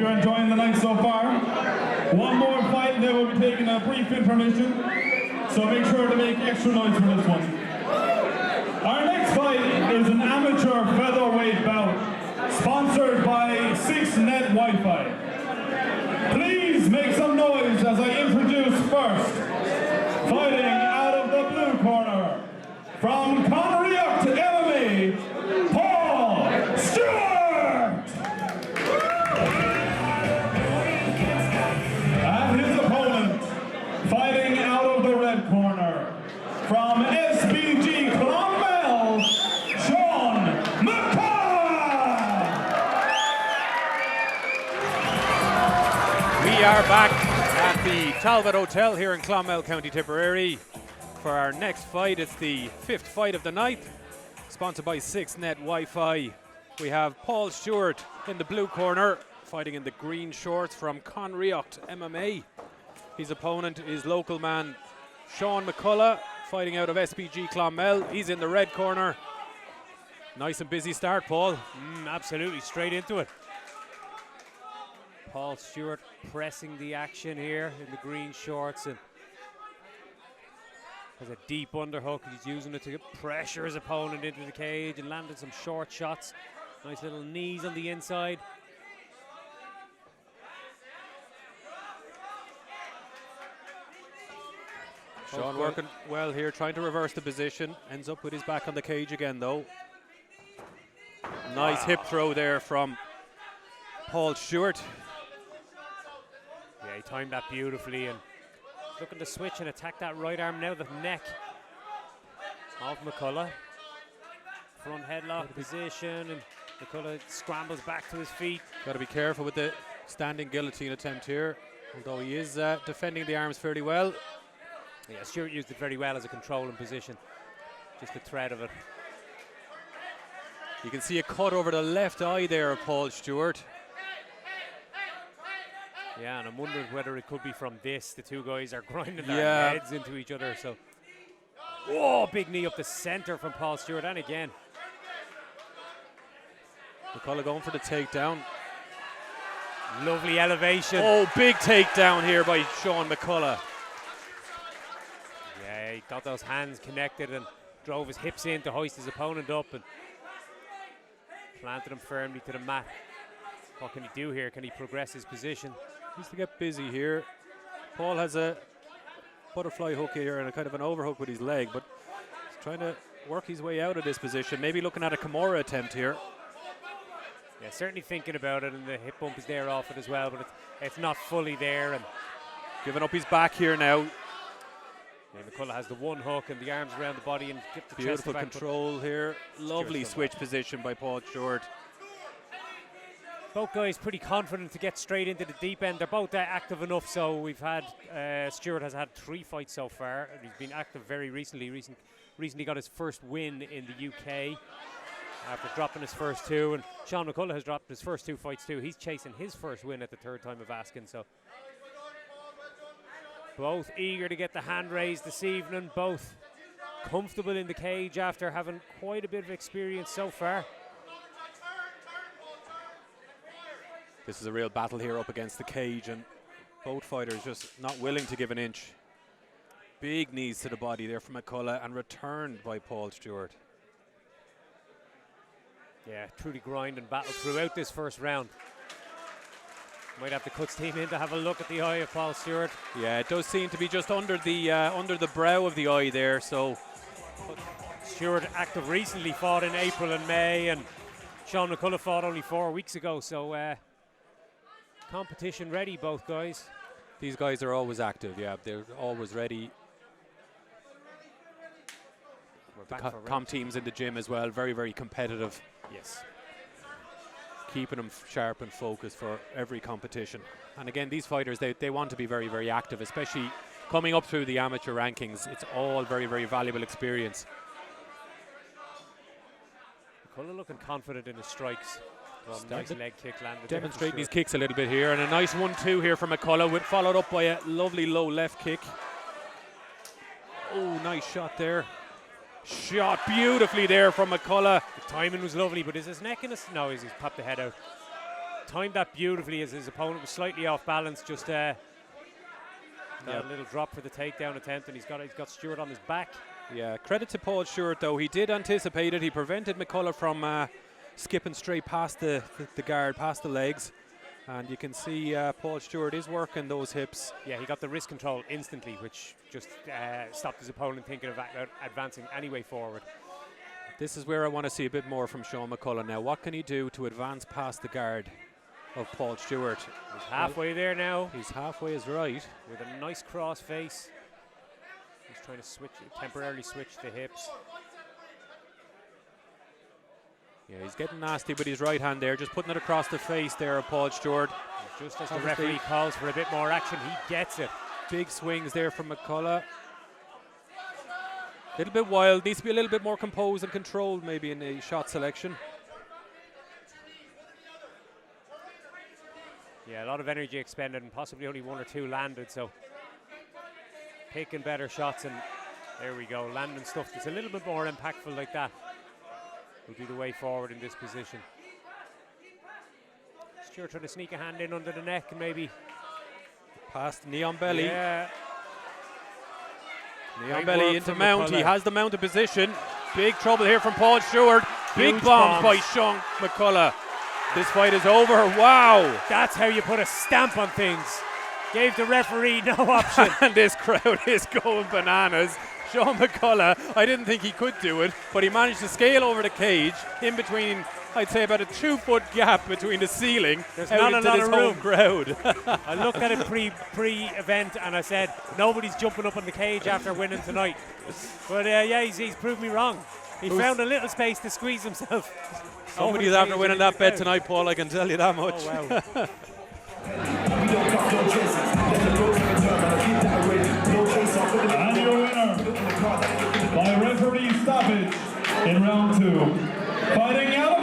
you're enjoying the night so far. One more fight and then we'll be taking a brief intermission. So make sure to make extra noise for this one. Our next fight is an amateur featherweight bout, sponsored by 6net Wi-Fi. Please make some noise as I introduce first, fighting out of the blue corner, from Conriocht MMA, Stewart! And his opponent, fighting out of the red corner, from SBG Clonmel, McCullagh! We are back at the Talbot Hotel here in Clonmel, County Tipperary. For our next fight, it's the 5th fight of the night, sponsored by 6net Wi-Fi. We have Paul Stewart in the blue corner, fighting in the green shorts from Conriocht MMA. His opponent is local man Sean McCullagh, fighting out of SPG Clonmel. He's in the red corner. Nice and busy start, Paul. Absolutely, straight into it. Paul Stewart pressing the action here in the green shorts, and has a deep underhook. He's using it to pressure his opponent into the cage and landed some short shots. Nice little knees on the inside. Sean working well here, trying to reverse the position. Ends up with his back on the cage again, though. Nice hip throw there from Paul Stewart. Yeah, he timed that beautifully and looking to switch and attack that right arm now, the neck of McCullagh. Front headlock position, and McCullagh scrambles back to his feet. Got to be careful with the standing guillotine attempt here, although he is defending the arms fairly well. Yeah, Stewart used it very well as a controlling position. Just the threat of it. You can see a cut over the left eye there of Paul Stewart. Yeah, and I'm wondering whether it could be from this. The two guys are grinding their heads into each other. So, whoa, big knee up the center from Paul Stewart, and again. McCullagh going for the takedown. Lovely elevation. Oh, big takedown here by Sean McCullagh. Yeah, he got those hands connected and drove his hips in to hoist his opponent up and planted him firmly to the mat. What can he do here? Can he progress his position? Needs to get busy here. Paul has a butterfly hook here and a kind of an overhook with his leg, but he's trying to work his way out of this position. Maybe looking at a Kimura attempt here. Yeah, certainly thinking about it, and the hip bump is there off it as well, but it's not fully there. And giving up his back here now. Yeah, McCullagh has the one hook and the arms around the body and get the beautiful chest control here. Lovely switch position by Paul Stewart. Both guys pretty confident to get straight into the deep end. They're both active enough, so we've had Stewart has had 3 fights so far. He's been active very recently. Recently got his first win in the UK after dropping his first 2, and Sean McCullagh has dropped his first 2 fights too. He's chasing his first win at the 3rd time of asking, so both eager to get the hand raised this evening, both comfortable in the cage after having quite a bit of experience so far. This is a real battle here up against the cage, and both fighters just not willing to give an inch. Big knees to the body there from McCullagh and returned by Paul Stewart. Yeah, truly grind and battle throughout this first round. Might have the cuts team in to have a look at the eye of Paul Stewart. Yeah, it does seem to be just under the brow of the eye there. So Stewart active recently, fought in April and May, and Sean McCullagh fought only 4 weeks ago. So competition ready, both guys. These guys are always active. Yeah, they're always ready. We're back for comp teams in the gym as well. Very, very competitive. Yes. Keeping them sharp and focused for every competition. And again, these fighters, they want to be very, very active, especially coming up through the amateur rankings. It's all very, very valuable experience. McCullagh looking confident in his strikes. Well, nice leg kick landed. Demonstrating his kicks a little bit here, and a nice 1-2 here from McCullagh, followed up by a lovely low left kick. Oh, nice shot there. Shot beautifully there from McCullagh. The timing was lovely, but is his neck in his... No, he's popped the head out. timed that beautifully as his opponent was slightly off balance. Just got a little drop for the takedown attempt, and he's got Stewart on his back. Yeah, credit to Paul Stewart though. He did anticipate it. He prevented McCullagh from skipping straight past the guard, past the legs. And you can see Paul Stewart is working those hips. Yeah, he got the wrist control instantly, which just stopped his opponent thinking of advancing any way forward. This is where I want to see a bit more from Sean McCullagh now. What can he do to advance past the guard of Paul Stewart? He's halfway there now. He's halfway is right. With a nice cross face. He's trying to temporarily switch the hips. Yeah, he's getting nasty with his right hand there, just putting it across the face there of Paul Stewart. Just as the referee calls for a bit more action, he gets it. Big swings there from McCullagh. A little bit wild, needs to be a little bit more composed and controlled maybe in the shot selection. Yeah, a lot of energy expended and possibly only 1 or 2 landed, so picking better shots, and there we go, landing stuff that's a little bit more impactful like that will be the way forward in this position. Stewart trying to sneak a hand in under the neck and maybe past knee on belly. Yeah. Knee on belly into mount. He has the mounted position. Big trouble here from Paul Stewart. Big bombs by Sean McCullagh. This fight is over. Wow. That's how you put a stamp on things. Gave the referee no option. And this crowd is going bananas. Sean McCullagh, I didn't think he could do it, but he managed to scale over the cage in between, I'd say about a 2-foot gap between the ceiling. There's out not into a lot this of room. home crowd. I looked at it pre-event and I said, nobody's jumping up on the cage after winning tonight. But yeah, he's proved me wrong. He found a little space to squeeze himself. Somebody's after winning that bet tonight, Paul, I can tell you that much. Oh, wow. And your winner by referee stoppage in round 2, fighting out